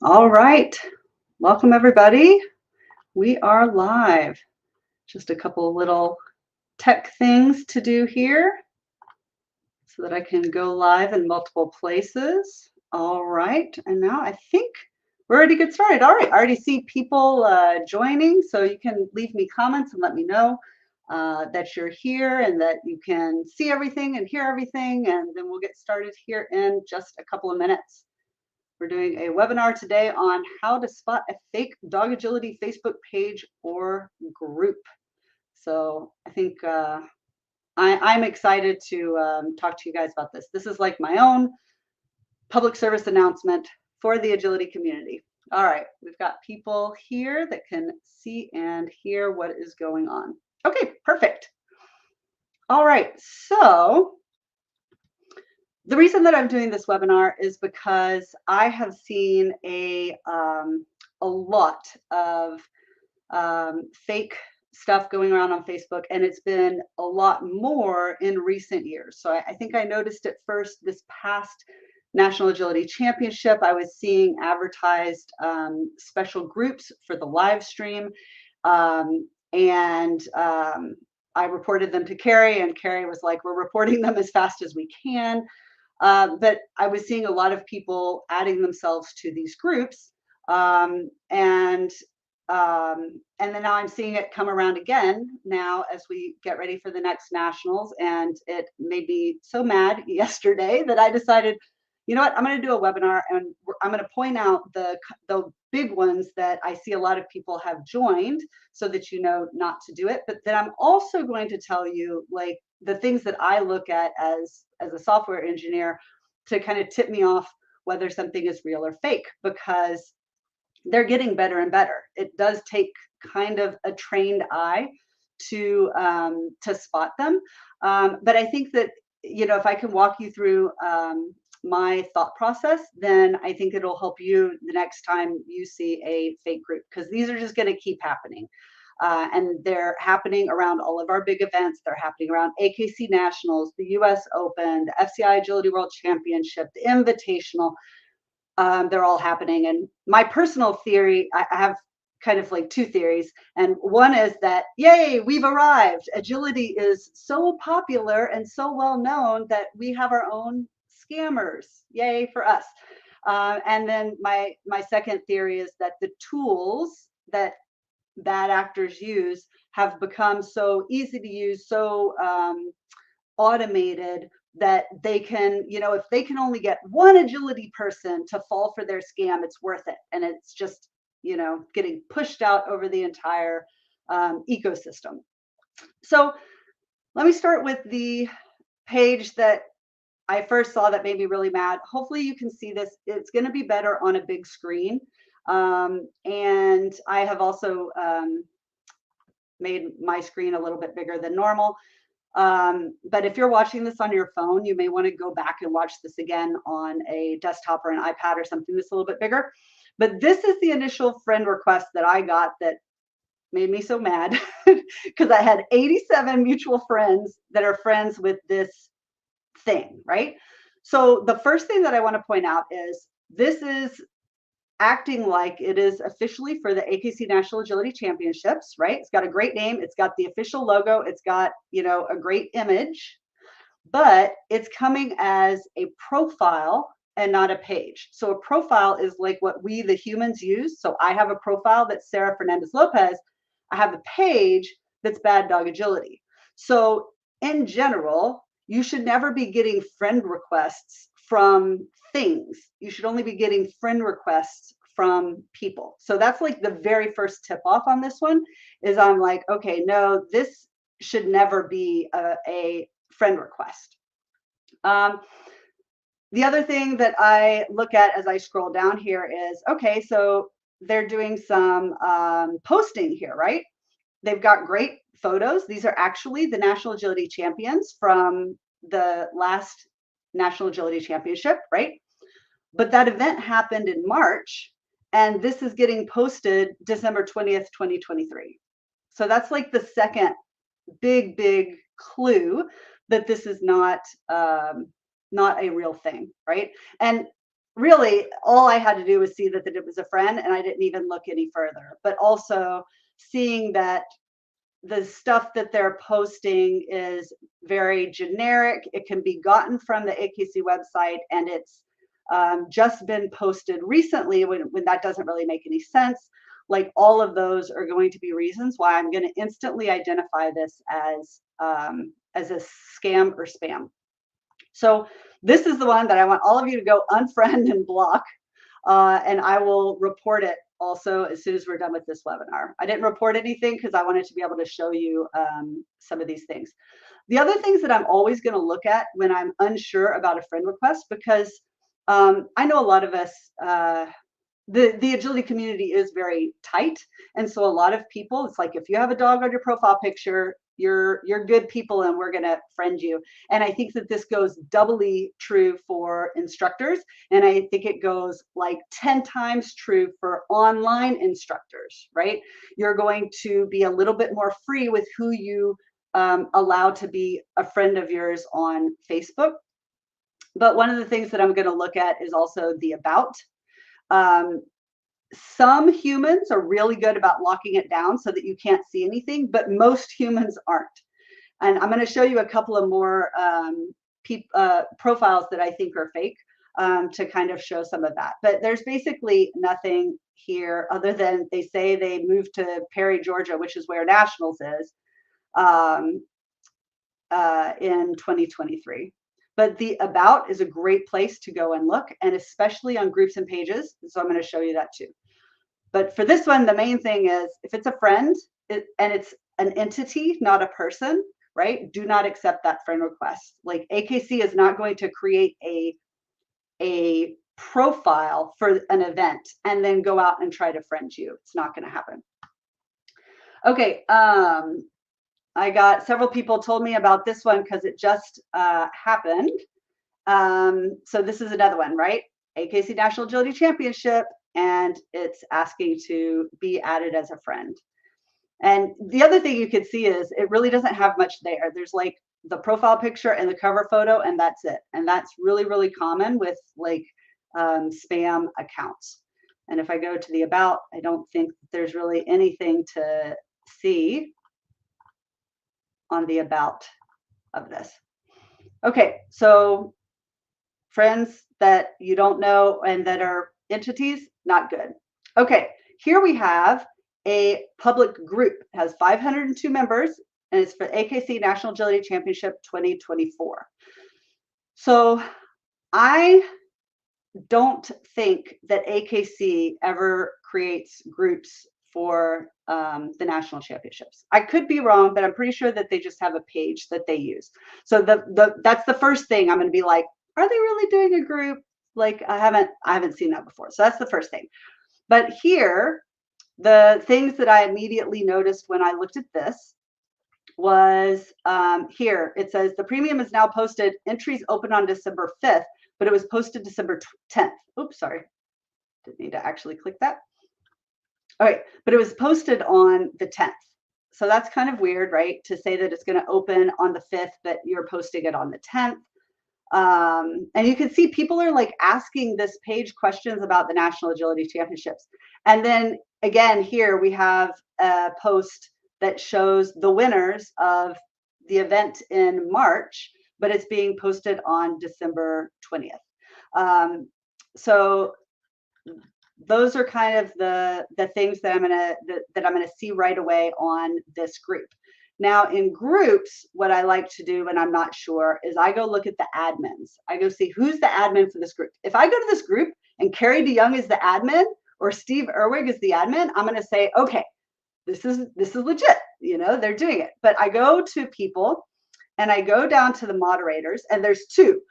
All right. Welcome, everybody. We are live. Just a couple of little tech things to do here so that I can go live in multiple places. All right. And now I think we're ready to get started. All right. I already see people joining, so you can leave me comments and let me know that you're here and that you can see everything and hear everything. And then we'll get started here in just a couple of minutes. We're doing a webinar today on how to spot a fake dog agility Facebook page or group. So I think I'm excited to talk to you guys about this. This is like my own public service announcement for the agility community. All right, we've got people here that can see and hear what is going on. Okay, perfect. All right, so the reason that I'm doing this webinar is because I have seen a lot of fake stuff going around on Facebook, and it's been a lot more in recent years. So I think I noticed it first this past National Agility Championship. I was seeing advertised special groups for the live stream, and I reported them to Carrie, and Carrie was like, "We're reporting them as fast as we can." But I was seeing a lot of people adding themselves to these groups, and then now I'm seeing it come around again now as we get ready for the next nationals, and it made me so mad yesterday that I decided, you know what, I'm going to do a webinar, and I'm going to point out the big ones that I see a lot of people have joined, so that you know not to do it. But then I'm also going to tell you like the things that I look at as a software engineer to kind of tip me off whether something is real or fake, because they're getting better and better. It does take kind of a trained eye to spot them, but I think that, you know, if I can walk you through my thought process, then I think it'll help you the next time you see a fake group, because these are just going to keep happening. And they're happening around all of our big events. They're happening around AKC Nationals, the US Open, the FCI Agility World Championship, the Invitational. They're all happening. And my personal theory, I have kind of like two theories. And one is that, yay, we've arrived. Agility is so popular and so well known that we have our own scammers. Yay for us. And then my second theory is that the tools that bad actors use have become so easy to use, so automated, that they can, you know, if they can only get one agility person to fall for their scam, it's worth it. And it's just, you know, getting pushed out over the entire ecosystem. So let me start with the page that I first saw that made me really mad. Hopefully you can see this. It's going to be better on a big screen. And I have also made my screen a little bit bigger than normal. But if you're watching this on your phone, you may want to go back and watch this again on a desktop or an iPad or something that's a little bit bigger. But this is the initial friend request that I got that made me so mad, because I had 87 mutual friends that are friends with this thing, right? So the first thing that I want to point out is this is acting like it is officially for the AKC National Agility Championships, right? It's got a great name. It's got the official logo. It's got, you know, a great image, but it's coming as a profile and not a page. So a profile is like what we, the humans, use. So I have a profile that's Sarah Fernandez Lopez. I have a page that's Bad Dog Agility. So in general, you should never be getting friend requests from things. You should only be getting friend requests from people. So that's like the very first tip off on this one, is I'm like, okay, no, this should never be a friend request. The other thing that I look at as I scroll down here is, okay, so they're doing some posting here, right? They've got great photos. These are actually the National Agility champions from the last National Agility Championship, right? But that event happened in March, and this is getting posted December 20th, 2023. So that's like the second big clue that this is not a real thing, right? And really all I had to do was see that it was a friend, and I didn't even look any further. But also seeing that the stuff that they're posting is very generic. It can be gotten from the AKC website, and it's just been posted recently when that doesn't really make any sense. Like, all of those are going to be reasons why I'm going to instantly identify this as a scam or spam. So this is the one that I want all of you to go unfriend and block, and I will report it also as soon as we're done with this webinar. I didn't report anything because I wanted to be able to show you some of these things. The other things that I'm always going to look at when I'm unsure about a friend request, because I know a lot of us, the agility community is very tight, and so a lot of people, it's like, if you have a dog on your profile picture, you're good people and we're going to friend you. And I think that this goes doubly true for instructors, and I think it goes like 10 times true for online instructors, right? You're going to be a little bit more free with who you allow to be a friend of yours on Facebook. But one of the things that I'm going to look at is also the about. Some humans are really good about locking it down so that you can't see anything, but most humans aren't. And I'm going to show you a couple of more profiles that I think are fake to kind of show some of that. But there's basically nothing here other than they say they moved to Perry, Georgia, which is where Nationals is, in 2023. But the about is a great place to go and look, and especially on groups and pages. So I'm going to show you that too. But for this one, the main thing is, if it's a friend and it's an entity, not a person, right? Do not accept that friend request. Like, AKC is not going to create a profile for an event and then go out and try to friend you. It's not going to happen. Okay. I got several people told me about this one because it just happened. So this is another one, right? AKC National Agility Championship, and it's asking to be added as a friend. And the other thing you could see is it really doesn't have much there. There's like the profile picture and the cover photo, and that's it. And that's really, really common with like spam accounts. And if I go to the about, I don't think there's really anything to see on the about of this. Okay, so friends that you don't know and that are entities, not good. Okay, here we have a public group. It has 502 members, and it's for AKC National Agility Championship 2024. So I don't think that AKC ever creates groups for the national championships. I could be wrong, but I'm pretty sure that they just have a page that they use. So that's the first thing I'm going to be like, are they really doing a group? Like, I haven't seen that before. So that's the first thing. But here, the things that I immediately noticed when I looked at this was here. It says the premium is now posted. Entries open on December 5th, but it was posted December 10th. Oops, sorry. Didn't need to actually click that. All right, but it was posted on the 10th. So that's kind of weird, right? To say that it's going to open on the 5th, but you're posting it on the 10th. And you can see people are like asking this page questions about the National Agility Championships. And then again, here we have a post that shows the winners of the event in March, but it's being posted on December 20th. So those are kind of the things that I'm gonna see right away on this group. Now, in groups, what I like to do when I'm not sure is I go look at the admins. I go see who's the admin for this group. If I go to this group and Carrie DeYoung is the admin or Steve Erwig is the admin, I'm going to say, okay, this is legit. You know, they're doing it. But I go to people and I go down to the moderators, and there's two.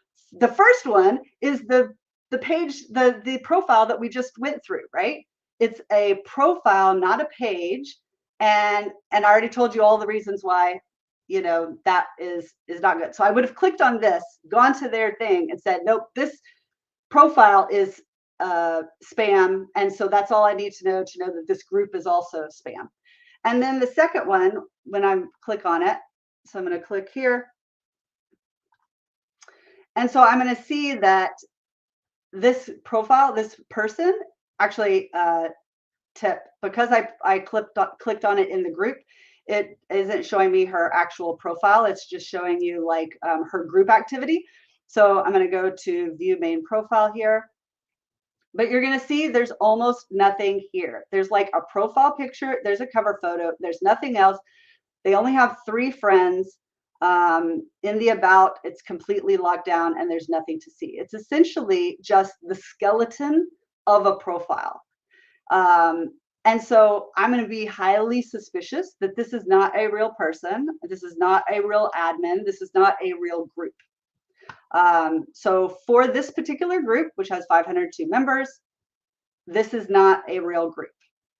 The first one is the page, the profile that we just went through, right? It's a profile, not a page. And I already told you all the reasons why, you know, that is not good. So I would have clicked on this, gone to their thing and said, nope, this profile is spam. And so that's all I need to know that this group is also spam. And then the second one, when I click on it, so I'm going to click here. And so I'm going to see that this profile, this person, actually, tip, because I clicked on it in the group, it isn't showing me her actual profile. It's just showing you like her group activity. So I'm going to go to view main profile here. But you're going to see there's almost nothing here. There's like a profile picture, there's a cover photo, there's nothing else. They only have 3 friends. In the about, it's completely locked down and there's nothing to see. It's essentially just the skeleton of a profile. And so I'm going to be highly suspicious that this is not a real person. This is not a real admin. This is not a real group. So for this particular group, which has 502 members, this is not a real group.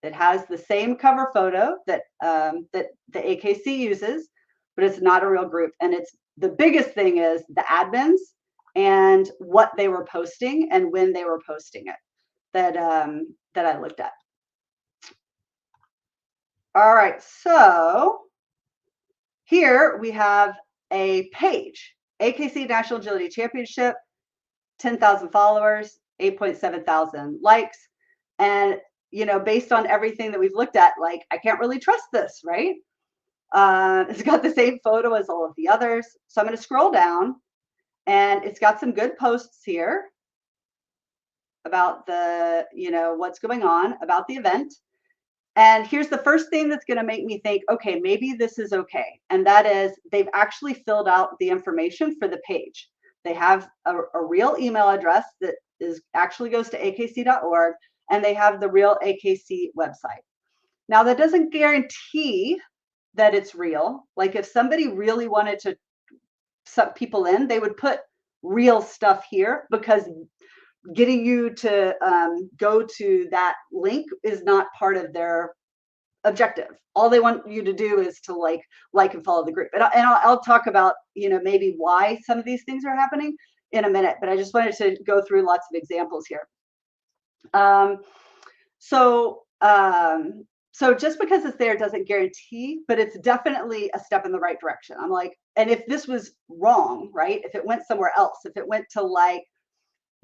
It has the same cover photo that that the AKC uses, but it's not a real group. And it's the biggest thing is the admins and what they were posting and when they were posting it that that I looked at. All right, so here we have a page, AKC National Agility Championship, 10,000 followers, 8.7 thousand likes. And, you know, based on everything that we've looked at, like, I can't really trust this, right? It's got the same photo as all of the others. So I'm going to scroll down and it's got some good posts here about the, you know, what's going on, about the event. And here's the first thing that's going to make me think, okay, maybe this is okay. And that is they've actually filled out the information for the page. They have a real email address that actually goes to akc.org, and they have the real AKC website. Now, that doesn't guarantee that it's real. Like if somebody really wanted to suck people in, they would put real stuff here, because getting you to go to that link is not part of their objective. All they want you to do is to like and follow the group. And I'll talk about, you know, maybe why some of these things are happening in a minute, but I just wanted to go through lots of examples here. So just because it's there doesn't guarantee, but it's definitely a step in the right direction. I'm like, and if this was wrong, right? If it went somewhere else, if it went to like,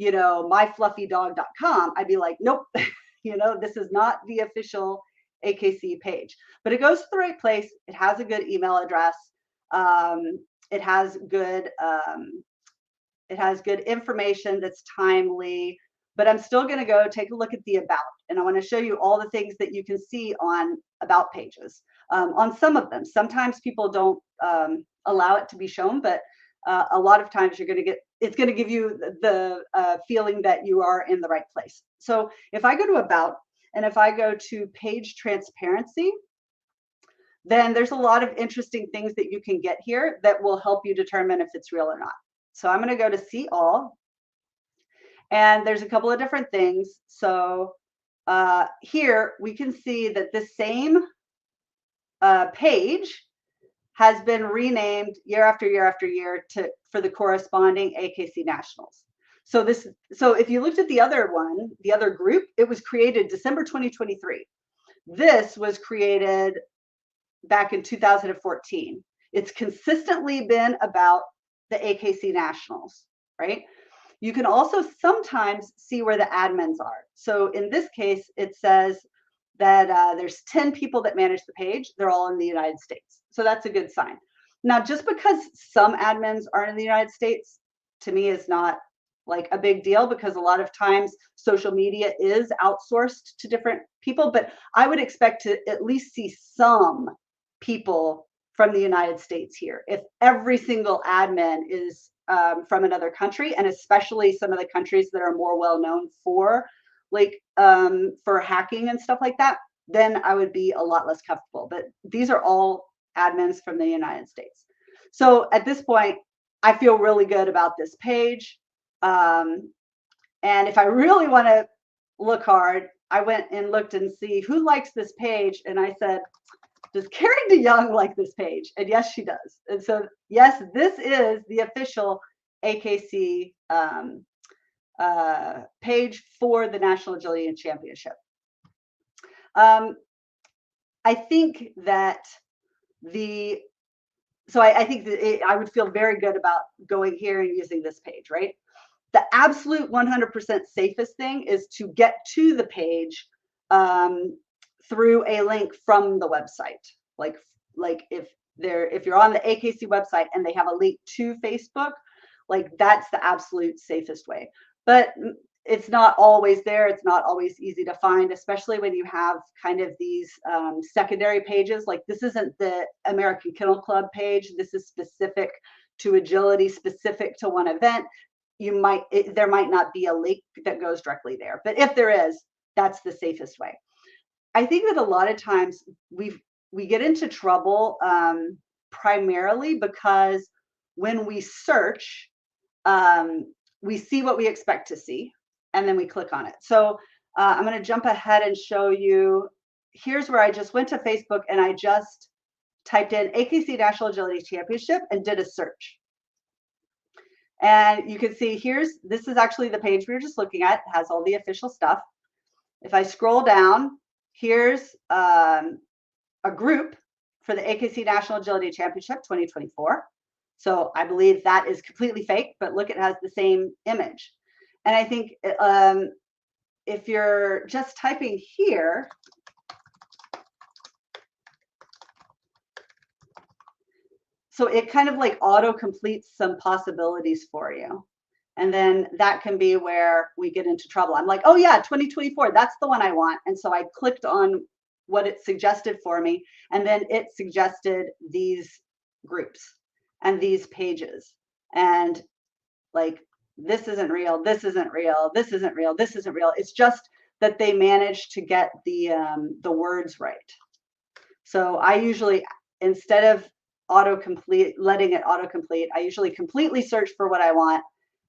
you know, myfluffydog.com, I'd be like, nope, you know, this is not the official AKC page. But it goes to the right place. It has a good email address. It has good information that's timely. But I'm still going to go take a look at the about, and I want to show you all the things that you can see on about pages. On some of them, sometimes people don't allow it to be shown, but a lot of times it's going to give you the feeling that you are in the right place. So if I go to about, and if I go to page transparency, then there's a lot of interesting things that you can get here that will help you determine if it's real or not. So I'm going to go to see all, and there's a couple of different things. So here we can see that the same page has been renamed year after year after year for the corresponding AKC Nationals. So if you looked at the other one, the other group, it was created December 2023. This was created back in 2014. It's consistently been about the AKC Nationals, right? You can also sometimes see where the admins are. So in this case, it says that there's 10 people that manage the page. They're all in the United States. So that's a good sign. Now, just because some admins are in the United States, to me is not like a big deal, because a lot of times social media is outsourced to different people, but I would expect to at least see some people from the United States here. If every single admin is from another country, and especially some of the countries that are more well known for like for hacking and stuff like that, then I would be a lot less comfortable. But these are all admins from the United States. So at this point, I feel really good about this page. And if I really want to look hard, I went and looked and see who likes this page. And I said, does Carrie DeYoung like this page? And yes, she does. And so, yes, this is the official AKC page for the National Agility Championship. I think that I think that I would feel very good about going here and using this page, right? The absolute 100% safest thing is to get to the page through a link from the website. Like if you're on the AKC website and they have a link to Facebook, like that's the absolute safest way. But it's not always there. It's not always easy to find, especially when you have kind of these secondary pages. Like this isn't the American Kennel Club page. This is specific to agility, specific to one event. There might not be a link that goes directly there, but if there is, that's the safest way. I think that a lot of times we get into trouble primarily because when we search, we see what we expect to see, and then we click on it. So I'm going to jump ahead and show you. Here's where I just went to Facebook and I just typed in AKC National Agility Championship and did a search. And you can see this is actually the page we were just looking at. It has all the official stuff. If I scroll down, here's a group for the AKC National Agility Championship 2024. So I believe that is completely fake, but look, it has the same image. And I think if you're just typing here, so it kind of like auto completes some possibilities for you. And then that can be where we get into trouble. I'm like, oh yeah, 2024, that's the one I want. And so I clicked on what it suggested for me. And then it suggested these groups and these pages. And like, this isn't real, this isn't real, this isn't real, this isn't real. It's just that they managed to get the words right. So I usually, instead of letting it autocomplete, I usually completely search for what I want.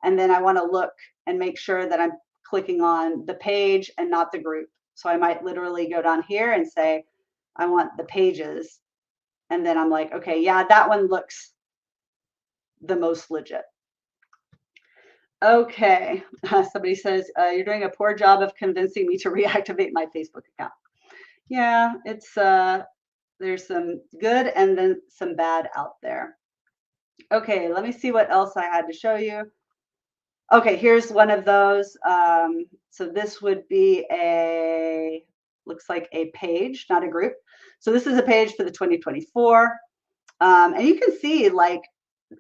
And then I want to look and make sure that I'm clicking on the page and not the group. So I might literally go down here and say, I want the pages. And then I'm like, okay, yeah, that one looks the most legit. Okay, somebody says, you're doing a poor job of convincing me to reactivate my Facebook account. Yeah, it's there's some good and then some bad out there. Okay, let me see what else I had to show you. Okay, here's one of those. So this would be looks like a page, not a group. So this is a page for the 2024. And you can see like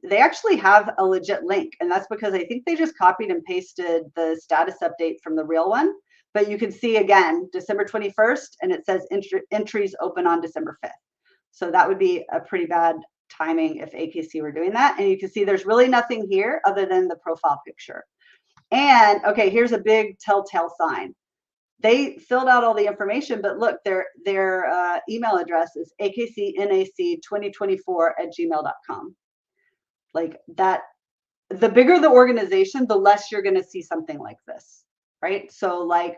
they actually have a legit link, and that's because I think they just copied and pasted the status update from the real one. But you can see again, December 21st, and it says entries open on December 5th. So that would be a pretty bad timing if AKC were doing that. And you can see there's really nothing here other than the profile picture. And okay, here's a big telltale sign. They filled out all the information, but look, their email address is akcnac2024@gmail.com. Like that, the bigger the organization, the less you're going to see something like this, right? So like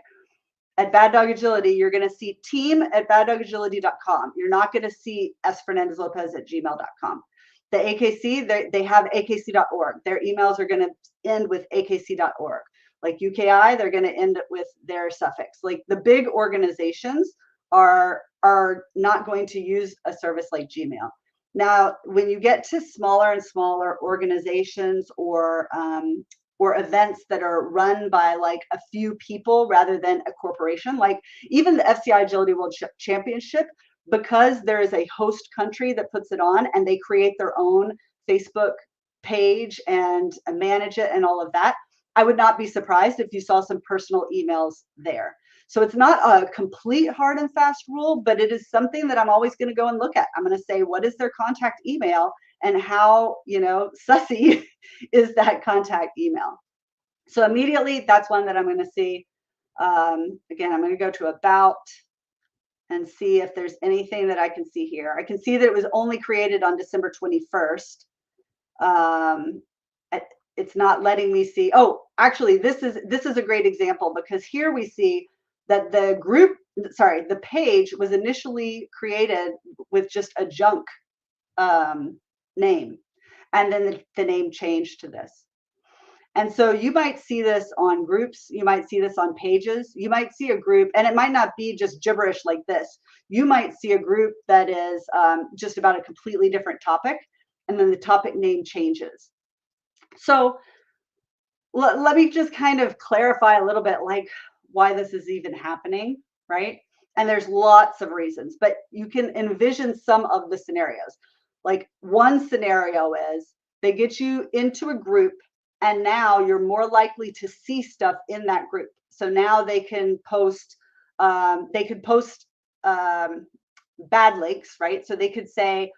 at Bad Dog Agility, you're going to see team@baddogagility.com. You're not going to see sfernandezlopez@gmail.com. The AKC, they have akc.org. Their emails are going to end with akc.org. Like UKI, they're going to end with their suffix. Like the big organizations are not going to use a service like Gmail. Now, when you get to smaller and smaller organizations or events that are run by like a few people rather than a corporation, like even the FCI Agility World Championship, because there is a host country that puts it on and they create their own Facebook page and manage it and all of that, I would not be surprised if you saw some personal emails there. So it's not a complete hard and fast rule, but it is something that I'm always going to go and look at. I'm going to say, what is their contact email and how, sussy is that contact email? So immediately that's one that I'm going to see. Again, I'm going to go to about and see if there's anything that I can see here. I can see that it was only created on December 21st. It's not letting me see. Oh, actually, this is a great example because here we see that the page was initially created with just a junk name, and then the name changed to this. And so you might see this on groups, you might see this on pages, you might see a group, and it might not be just gibberish like this. You might see a group that is just about a completely different topic, and then the topic name changes. So let me just kind of clarify a little bit, like why this is even happening, right? And there's lots of reasons, but you can envision some of the scenarios. Like one scenario is they get you into a group, and now you're more likely to see stuff in that group. So now they could post bad links, right? So they could say,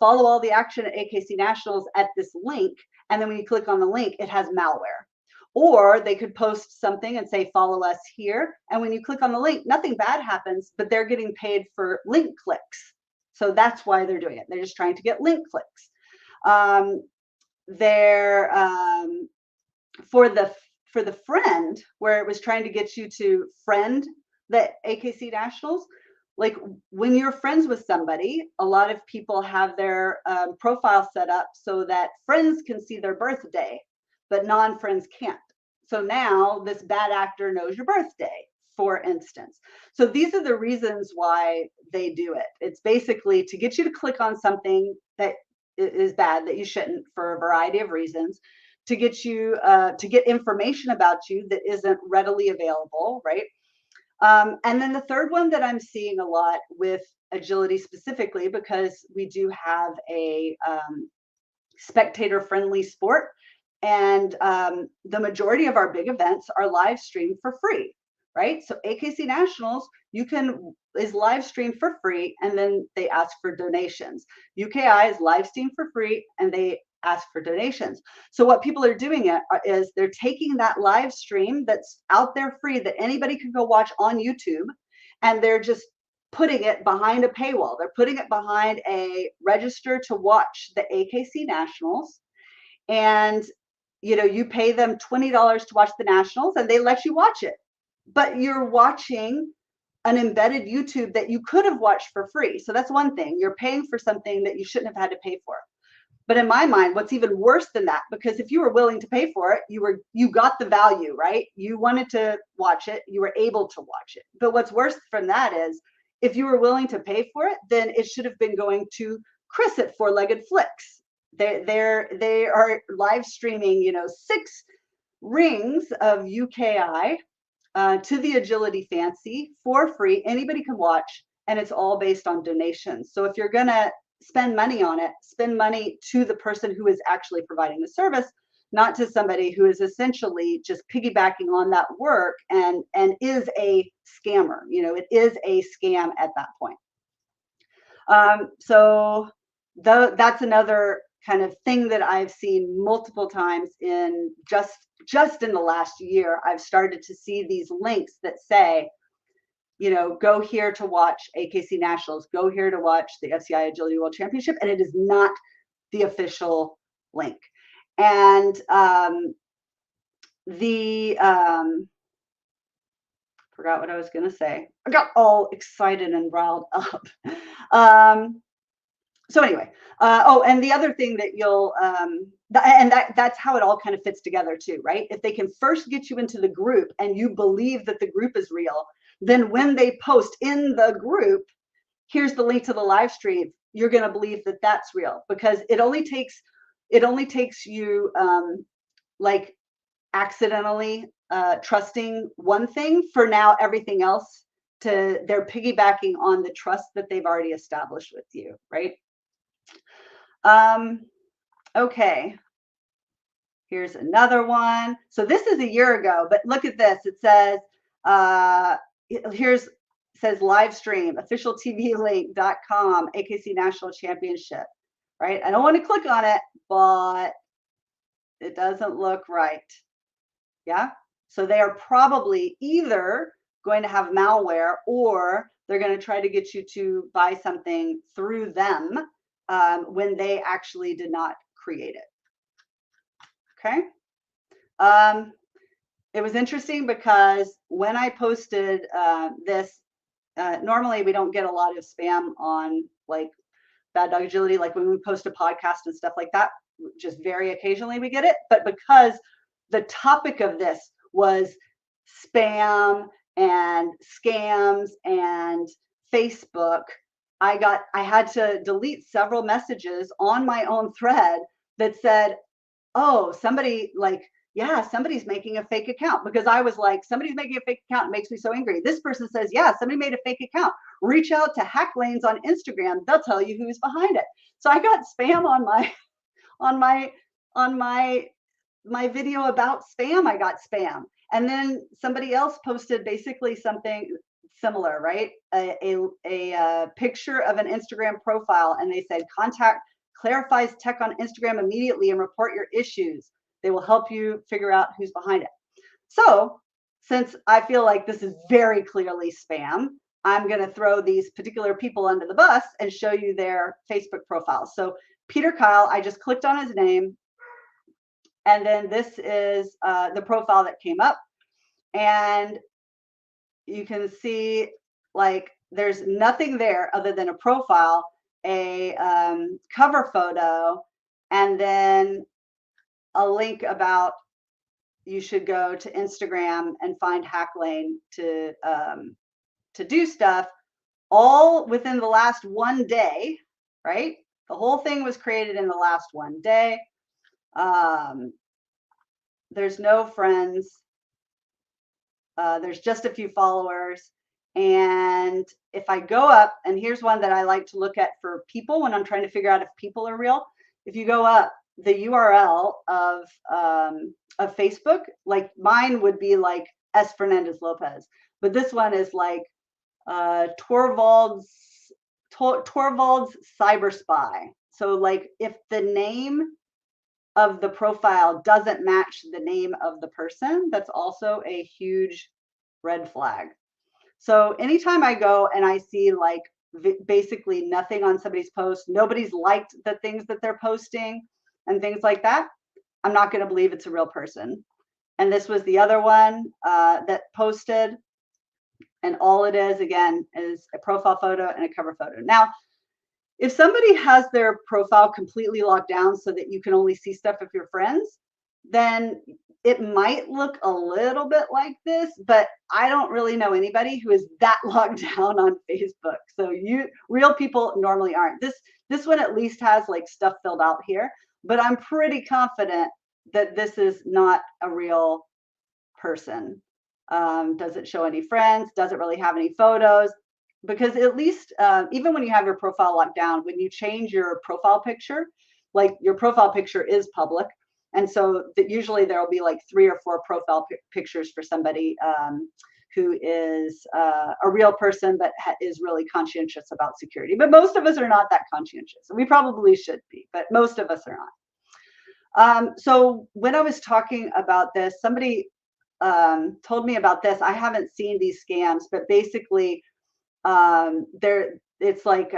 follow all the action at AKC Nationals at this link. And then when you click on the link, it has malware. Or they could post something and say, follow us here. And when you click on the link, nothing bad happens, but they're getting paid for link clicks. So that's why they're doing it. They're just trying to get link clicks. They're for the friend, where it was trying to get you to friend the AKC Nationals. Like when you're friends with somebody, a lot of people have their profile set up so that friends can see their birthday, but non-friends can't. So now this bad actor knows your birthday, for instance. So these are the reasons why they do it. It's basically to get you to click on something that is bad, that you shouldn't, for a variety of reasons, to get you to get information about you that isn't readily available, right? And then the third one that I'm seeing a lot with agility specifically, because we do have a spectator-friendly sport, and the majority of our big events are live streamed for free, right? So AKC Nationals, is live streamed for free, and then they ask for donations. UKI is live streamed for free, and they ask for donations. So what people are doing is they're taking that live stream that's out there free that anybody can go watch on YouTube, and they're just putting it behind a paywall. They're putting it behind a register to watch the AKC Nationals, and you pay them $20 to watch the Nationals, and they let you watch it. But you're watching an embedded YouTube that you could have watched for free. So that's one thing. You're paying for something that you shouldn't have had to pay for. But in my mind, what's even worse than that, because if you were willing to pay for it, you got the value, right? You wanted to watch it, you were able to watch it. But what's worse from that is, if you were willing to pay for it, then it should have been going to Chris at Four-Legged Flicks. They are live streaming, 6 rings of UKI to the Agility Fancy for free. Anybody can watch, and it's all based on donations. So if you're gonna spend money on it, spend money to the person who is actually providing the service, not to somebody who is essentially just piggybacking on that work and is a scammer. It is a scam at that point. So that's another kind of thing that I've seen multiple times in just in the last year. I've started to see these links that say, go here to watch AKC Nationals, go here to watch the FCI Agility World Championship, and it is not the official link. And forgot what I was going to say. I got all excited and riled up. So anyway, and the other thing that you'll, and that's how it all kind of fits together too, right? If they can first get you into the group and you believe that the group is real, then when they post in the group, here's the link to the live stream, you're going to believe that that's real, because it only takes you like accidentally trusting one thing for now everything else they're piggybacking on the trust that they've already established with you, right? Okay, here's another one. So this is a year ago, but look at this. It says says live stream officialtvlink.com AKC National Championship, right? I don't want to click on it, but it doesn't look right. Yeah, so they are probably either going to have malware, or they're going to try to get you to buy something through them when they actually did not create it. Okay. It was interesting because when I posted this, normally we don't get a lot of spam on like Bad Dog Agility, like when we post a podcast and stuff like that, just very occasionally we get it. But because the topic of this was spam and scams and Facebook, I had to delete several messages on my own thread that said, oh, somebody like yeah, somebody's making a fake account, because I was like, somebody's making a fake account. It makes me so angry. This person says, yeah, somebody made a fake account. Reach out to Hack Lanes on Instagram. They'll tell you who's behind it. So I got spam on my video about spam. I got spam. And then somebody else posted basically something similar, right? A picture of an Instagram profile, and they said, contact Clarifies Tech on Instagram immediately and report your issues. They will help you figure out who's behind it. So since I feel like this is very clearly spam, I'm going to throw these particular people under the bus and show you their Facebook profiles. So Peter Kyle, I just clicked on his name, and then this is the profile that came up, and you can see like there's nothing there other than a profile, a cover photo, and then a link about you should go to Instagram and find Hacklane to do stuff, all within the last one day, right? The whole thing was created in the last one day. There's no friends. There's just a few followers. And if I go up, and here's one that I like to look at for people when I'm trying to figure out if people are real. If you go up, the URL of Facebook, like mine would be like S. Fernandez Lopez, but this one is like Torvald's Cyber Spy. So like if the name of the profile doesn't match the name of the person, that's also a huge red flag. So anytime I go and I see like basically nothing on somebody's post, nobody's liked the things that they're posting and things like that, I'm not going to believe it's a real person. And this was the other one that posted, and all it is, again, is a profile photo and a cover photo. Now, if somebody has their profile completely locked down so that you can only see stuff of your friends, then it might look a little bit like this, but I don't really know anybody who is that locked down on Facebook. So real people normally aren't. This one at least has like stuff filled out here, but I'm pretty confident that this is not a real person. Doesn't show any friends, doesn't really have any photos, because at least even when you have your profile locked down, when you change your profile picture, like your profile picture is public, and so that usually there will be like 3 or 4 profile pictures for somebody who is a real person but is really conscientious about security. But most of us are not that conscientious. We probably should be, but most of us are not. So when I was talking about this, somebody told me about this. I haven't seen these scams, but basically it's like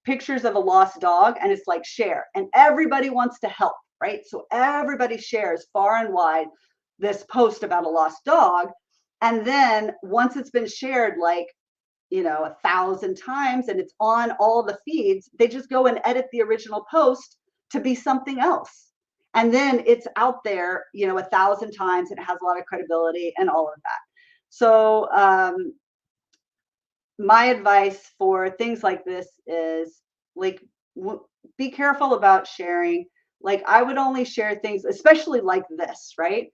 pictures of a lost dog, and it's like share, and everybody wants to help, right? So everybody shares far and wide this post about a lost dog, and then once it's been shared like 1,000 times and it's on all the feeds, they just go and edit the original post to be something else, and then it's out there 1,000 times, and it has a lot of credibility and all of that. So my advice for things like this is like be careful about sharing. Like I would only share things, especially like this, right?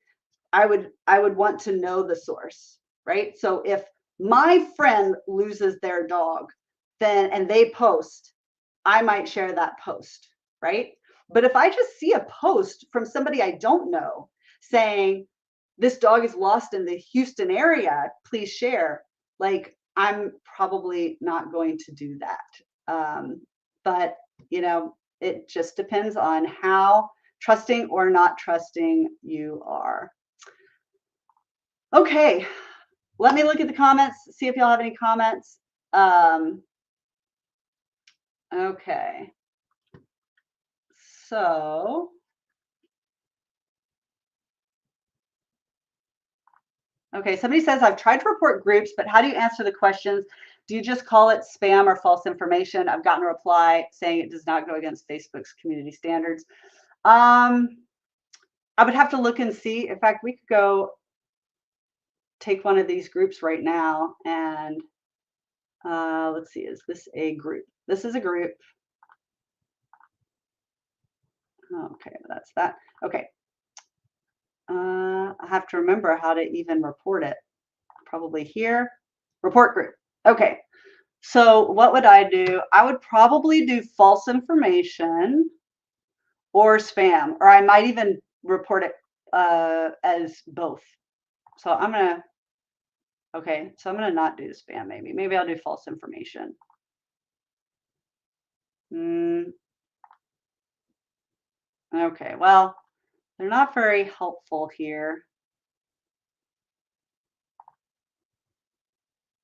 I would want to know the source, right? So if my friend loses their dog, then and they post, I might share that post, right? But if I just see a post from somebody I don't know saying this dog is lost in the Houston area, please share, like I'm probably not going to do that. But it just depends on how trusting or not trusting you are. Okay, let me look at the comments, see if y'all have any comments. Okay, so okay, somebody says, I've tried to report groups, but how do you answer the questions? Do you just call it spam or false information? I've gotten a reply saying it does not go against Facebook's community standards. I would have to look and see. In fact, we could go take one of these groups right now and let's see, is this a group? This is a group. Okay, that's that. Okay. I have to remember how to even report it. Probably here, report group. Okay. So what would I do? I would probably do false information or spam, or I might even report it as both. So I'm gonna, okay, so I'm gonna not do spam maybe. Maybe I'll do false information. Okay, well, they're not very helpful here.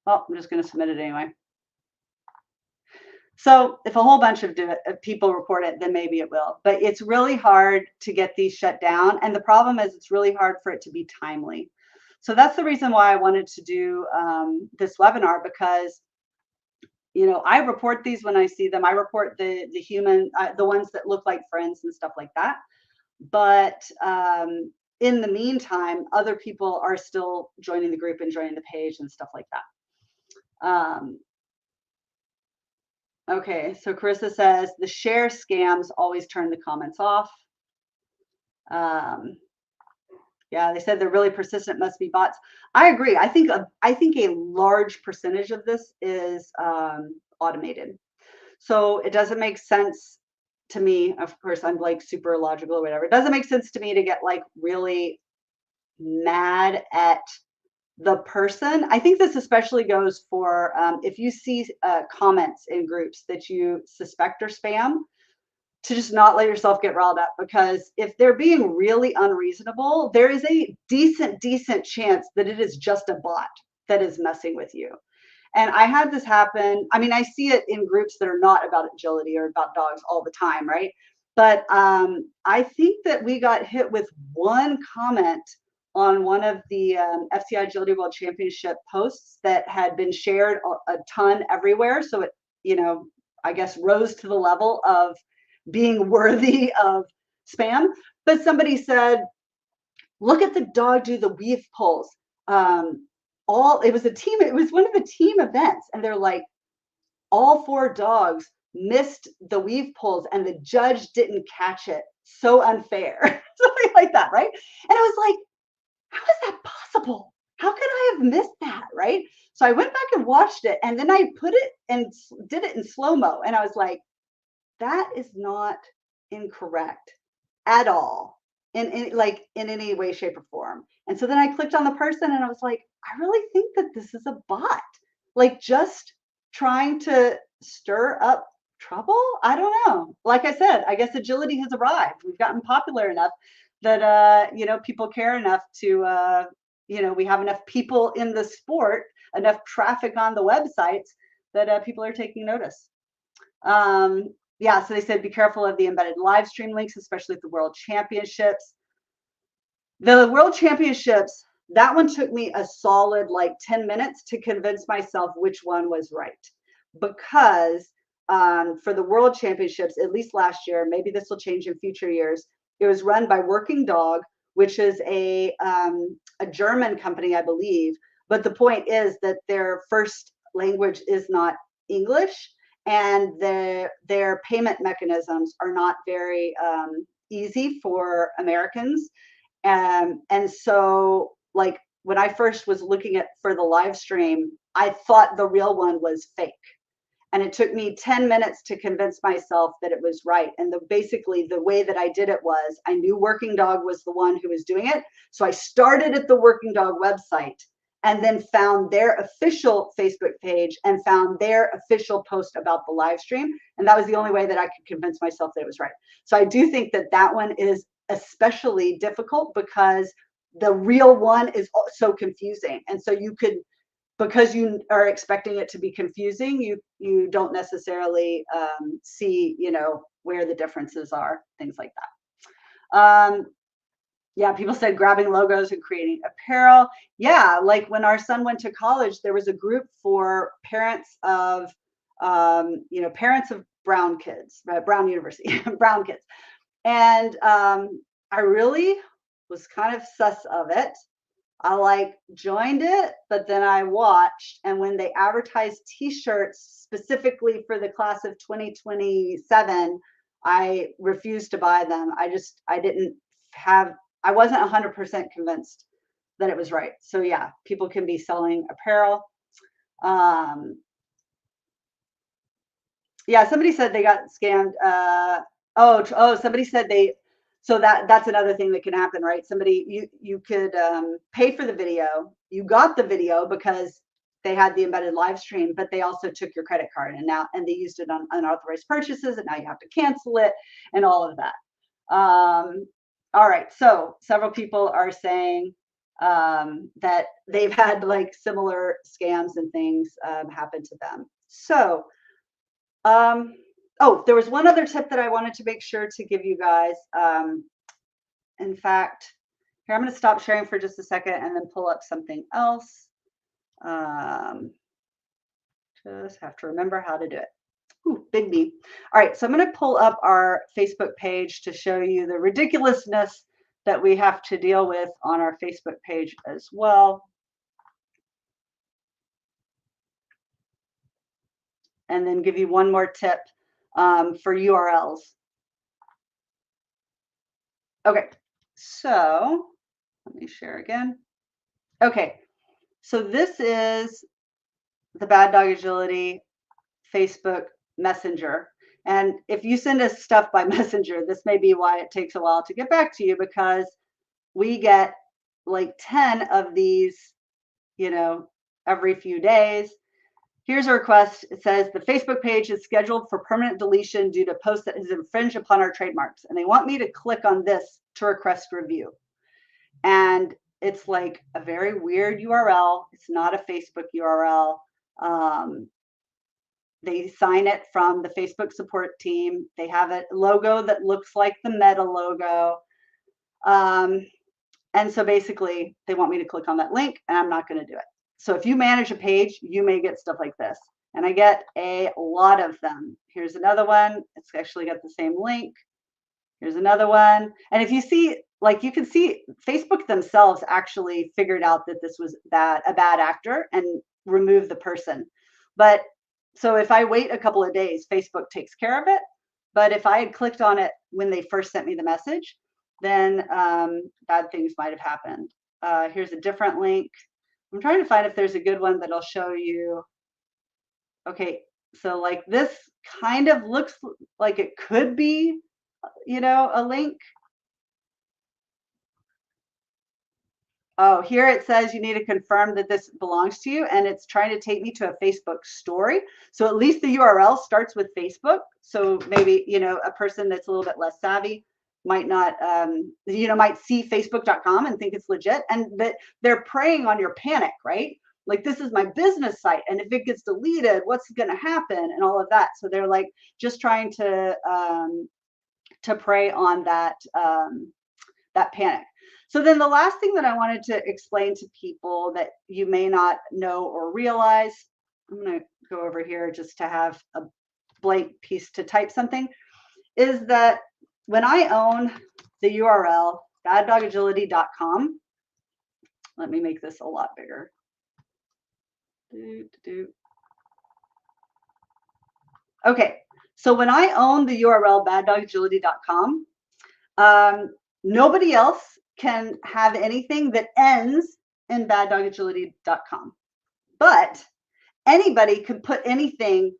Well, I'm just gonna submit it anyway. So if a whole bunch of people report it, then maybe it will. But it's really hard to get these shut down. And the problem is it's really hard for it to be timely. So that's the reason why I wanted to do this webinar, because I report these when I see them. I report the human, the ones that look like friends and stuff like that. But in the meantime, other people are still joining the group and joining the page and stuff like that. Okay, so Carissa says the share scams always turn the comments off. Yeah, they said they're really persistent, must be bots. I agree. I think a large percentage of this is automated. So it doesn't make sense to me. Of course, I'm like super logical or whatever. It doesn't make sense to me to get like really mad at the person. I think this especially goes for if you see comments in groups that you suspect are spam, to just not let yourself get riled up, because if they're being really unreasonable, there is a decent chance that it is just a bot that is messing with you. And I had this happen. I mean, I see it in groups that are not about agility or about dogs all the time, right? But I think that we got hit with one comment on one of the FCI Agility World Championship posts that had been shared a ton everywhere. So it, I guess rose to the level of being worthy of spam. But somebody said, look at the dog do the weave pulls. It was a team, it was one of the team events, and they're like, all 4 dogs missed the weave pulls and the judge didn't catch it. So unfair. Something like that, right? And I was like, how is that possible? How could I have missed that, right? So I went back and watched it, and then I put it and did it in slow-mo, and I was like, that is not incorrect at all in any way, shape, or form. And so then I clicked on the person and I was like, I really think that this is a bot, like just trying to stir up trouble. I don't know. Like I said, I guess agility has arrived. We've gotten popular enough that people care enough to we have enough people in the sport, enough traffic on the websites that people are taking notice. Yeah, so they said be careful of the embedded live stream links, especially at the World Championships. The World Championships, that one took me a solid like 10 minutes to convince myself which one was right. Because for the World Championships, at least last year, maybe this will change in future years, it was run by Working Dog, which is a German company, I believe. But the point is that their first language is not English, and their payment mechanisms are not very easy for Americans. And so, like, when I first was looking for the live stream, I thought the real one was fake. And it took me 10 minutes to convince myself that it was right. And basically the way that I did it was, I knew Working Dog was the one who was doing it. So I started at the Working Dog website and then found their official Facebook page and found their official post about the live stream. And that was the only way that I could convince myself that it was right. So I do think that that one is especially difficult because the real one is so confusing. And so you could, because you are expecting it to be confusing, you don't necessarily see, where the differences are, things like that. Yeah, people said grabbing logos and creating apparel. Yeah, like when our son went to college, there was a group for parents of, parents of brown kids, Brown University, brown kids. And I really was kind of sus of it. I joined it, but then I watched, and when they advertised t-shirts specifically for the class of 2027, I refused to buy them. I I wasn't 100% convinced that it was right. So yeah, people can be selling apparel. Yeah, somebody said they got scammed. Somebody said so that's another thing that can happen, right? Somebody, you could pay for the video. You got the video because they had the embedded live stream, but they also took your credit card and they used it on unauthorized purchases, and now you have to cancel it and all of that. All right, so several people are saying that they've had like similar scams and things happen to them. So oh, there was one other tip that I wanted to make sure to give you guys. In fact, here, I'm going to stop sharing for just a second and then pull up something else. Just have to remember how to do it. Ooh, big me. All right, so I'm going to pull up our Facebook page to show you the ridiculousness that we have to deal with on our Facebook page as well. And then give you one more tip for URLs. Okay, so let me share again. Okay, so this is the Bad Dog Agility Facebook Messenger. And if you send us stuff by Messenger, this may be why it takes a while to get back to you, because we get like 10 of these, every few days. Here's a request. It says the Facebook page is scheduled for permanent deletion due to posts that has infringed upon our trademarks. And they want me to click on this to request review. And it's like a very weird URL. It's not a Facebook URL. They sign it from the Facebook support team. They have a logo that looks like the Meta logo. And so basically, they want me to click on that link, and I'm not going to do it. So if you manage a page, you may get stuff like this. And I get a lot of them. Here's another one. It's actually got the same link. Here's another one. And if you see, like, you can see Facebook themselves actually figured out that this was a bad actor and removed the person. But so if I wait a couple of days, Facebook takes care of it. But if I had clicked on it when they first sent me the message, then bad things might have happened. Here's a different link. I'm trying to find if there's a good one that'll show you. Okay, so like this kind of looks like it could be, a link. Oh, here it says you need to confirm that this belongs to you, and it's trying to take me to a Facebook story. So at least the URL starts with Facebook. So maybe, a person that's a little bit less savvy might not, might see facebook.com and think it's legit, and that they're preying on your panic, right? Like, this is my business site, and if it gets deleted, what's going to happen, and all of that. So they're like just trying to prey on that panic. So then the last thing that I wanted to explain to people that you may not know or realize, I'm going to go over here just to have a blank piece to type something, is that when I own the URL baddogagility.com, let me make this a lot bigger. Okay, so when I own the URL baddogagility.com, nobody else can have anything that ends in baddogagility.com, but anybody could put anything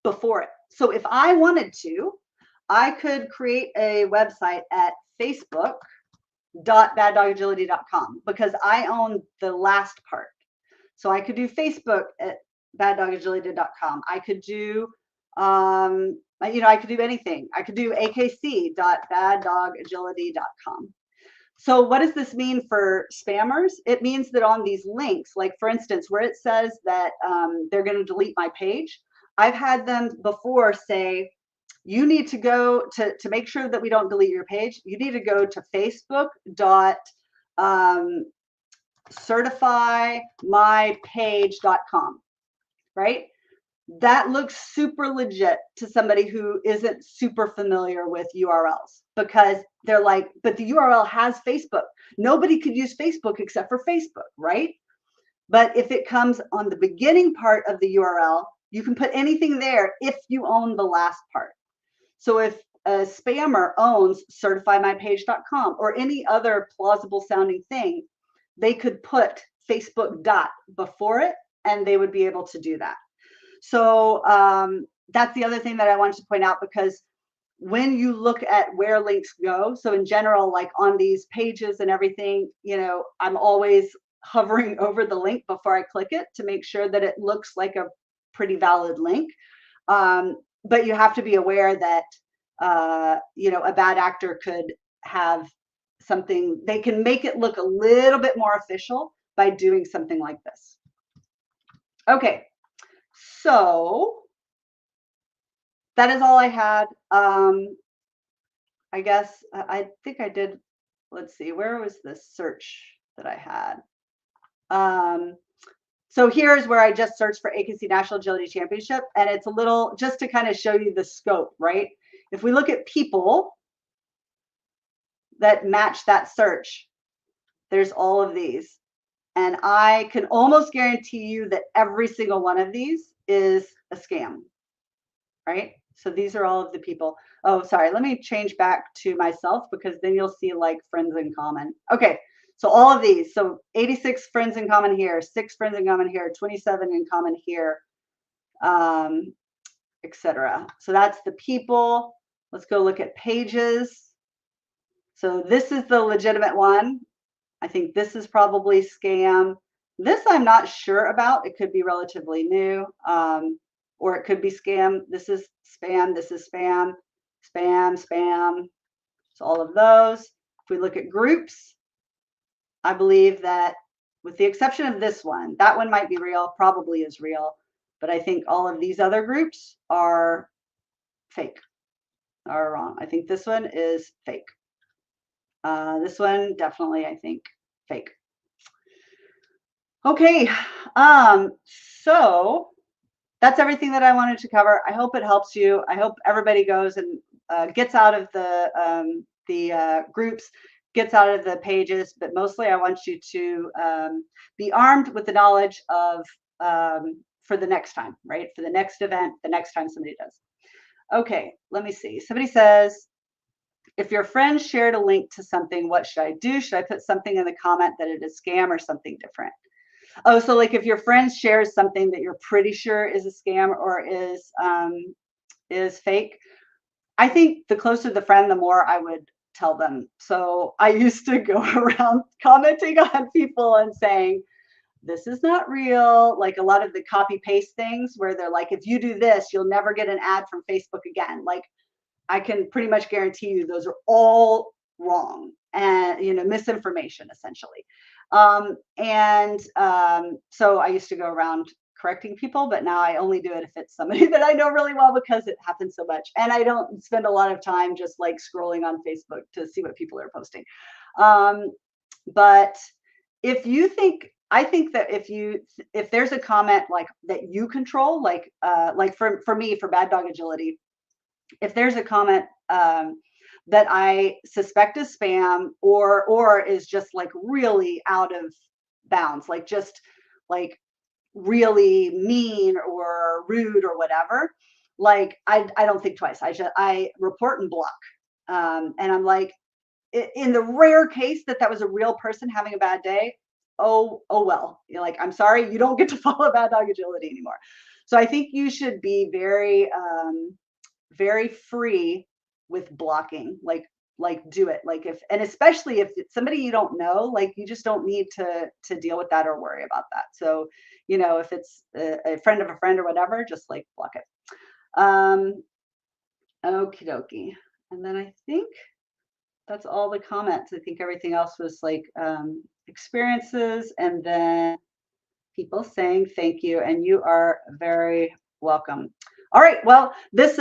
before it. So if I wanted to, I could create a website at facebook.baddogagility.com because I own the last part. So I could do Facebook at baddogagility.com. I could do I could do anything. I could do akc.baddogagility.com. So what does this mean for spammers? It means that on these links, like for instance, where it says that they're going to delete my page, I've had them before say, you need to go to make sure that we don't delete your page, you need to go to facebook.certifymypage.com, right? That looks super legit to somebody who isn't super familiar with URLs, because they're like, but the URL has Facebook. Nobody could use Facebook except for Facebook, right? But if it comes on the beginning part of the URL, you can put anything there if you own the last part. So if a spammer owns certifymypage.com or any other plausible sounding thing, they could put Facebook dot before it and they would be able to do that. So that's the other thing that I wanted to point out, because when you look at where links go, so in general, like on these pages and everything, you know, I'm always hovering over the link before I click it to make sure that it looks like a pretty valid link. But you have to be aware that, you know, a bad actor could have something, they can make it look a little bit more official by doing something like this. Okay, so that is all I had. I guess I think I did, let's see, where was the search that I had? So here's where I just searched for AKC National Agility Championship, and it's a little, just to kind of show you the scope, right? If we look at people that match that search, there's all of these. And I can almost guarantee you that every single one of these is a scam, right? So these are all of the people. Oh, sorry, let me change back to myself, because then you'll see like friends in common. Okay, so all of these, so 86 friends in common here, 6 friends in common here, 27 in common here, etc. So that's the people. Let's go look at pages. So this is the legitimate one. I think this is probably scam. This I'm not sure about. It could be relatively new, or it could be scam. This is spam. This is spam, spam, spam. So all of those. If we look at groups, I believe that with the exception of this one, that one might be real, probably is real, but I think all of these other groups are fake, are wrong. I think this one is fake. This one definitely, I think, fake. Okay, so that's everything that I wanted to cover. I hope it helps you. I hope everybody goes and gets out of the groups, gets out of the pages, but mostly I want you to be armed with the knowledge of for the next time, right? For the next event, the next time somebody does. Okay, let me see. Somebody says, if your friend shared a link to something, what should I do? Should I put something in the comment that it is scam or something different? Oh, so like if your friend shares something that you're pretty sure is a scam or is fake, I think the closer the friend, the more I would tell them. So I used to go around commenting on people and saying, this is not real. Like a lot of the copy paste things where they're like, if you do this, you'll never get an ad from Facebook again. Like I can pretty much guarantee you those are all wrong and, you know, misinformation essentially. So I used to go around correcting people, but now I only do it if it's somebody that I know really well, because it happens so much. And I don't spend a lot of time just like scrolling on Facebook to see what people are posting. But if you think, I think that if there's a comment like that you control, like for me, for Bad Dog Agility, if there's a comment that I suspect is spam or is just like really out of bounds, like just like really mean or rude or whatever, like I don't think twice. I report and block. And I'm like, in the rare case that was a real person having a bad day, oh well, you're like, I'm sorry, you don't get to follow Bad Dog Agility anymore. So I think you should be very free with blocking, like do it, like if, and especially if it's somebody you don't know, like you just don't need to deal with that or worry about that. So, you know, if it's a friend of a friend or whatever, just like block it. Okie dokie. And then I think that's all the comments. I think everything else was like experiences, and then people saying thank you, and you are very welcome. All right, well, this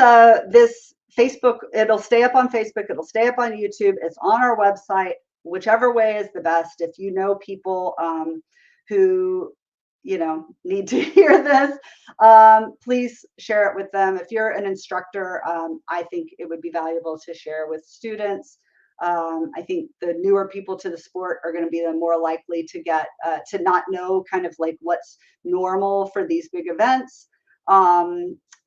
Facebook, it'll stay up on Facebook, it'll stay up on YouTube, it's on our website, whichever way is the best. If you know people who, you know, need to hear this, please share it with them. If you're an instructor, I think it would be valuable to share with students. I think the newer people to the sport are going to be the more likely to get to not know kind of like what's normal for these big events.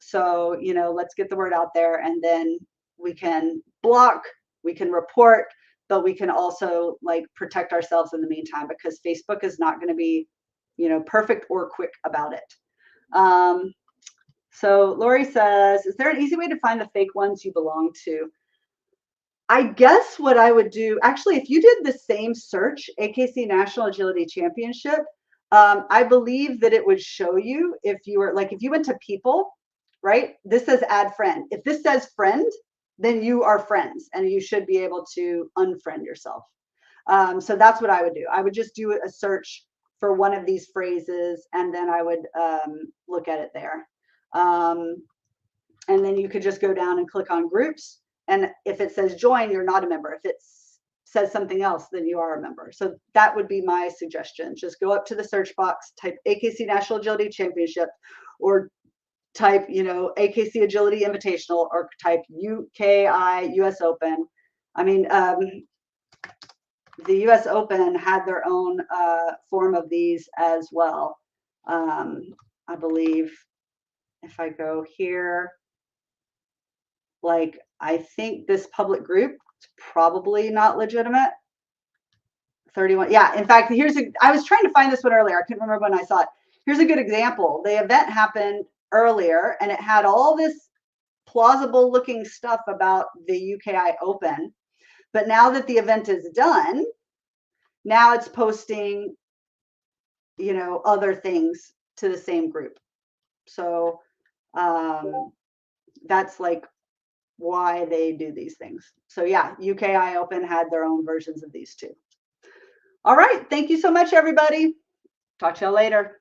So, you know, let's get the word out there, and then we can block, we can report, but we can also like protect ourselves in the meantime, because Facebook is not going to be, you know, perfect or quick about it. So Lori says, is there an easy way to find the fake ones you belong to? I guess what I would do, actually, if you did the same search, AKC National Agility Championship, I believe that it would show you if you were like, if you went to people, right? This says add friend. If this says friend, then you are friends and you should be able to unfriend yourself. So that's what I would do. I would just do a search for one of these phrases, and then I would look at it there. And then you could just go down and click on groups. And if it says join, you're not a member. If it says something else, then you are a member. So that would be my suggestion. Just go up to the search box, type AKC National Agility Championship, or type, you know, AKC Agility Invitational, or type UKI US Open. I mean, the US Open had their own form of these as well. I believe if I go here, like, I think this public group is probably not legitimate. 31. Yeah, in fact, I was trying to find this one earlier. I couldn't remember when I saw it. Here's a good example. The event happened earlier and it had all this plausible looking stuff about the UKI Open. But now that the event is done, now it's posting, you know, other things to the same group. So that's like why they do these things. So yeah, UKI Open had their own versions of these too. All right. Thank you so much, everybody. Talk to y'all later.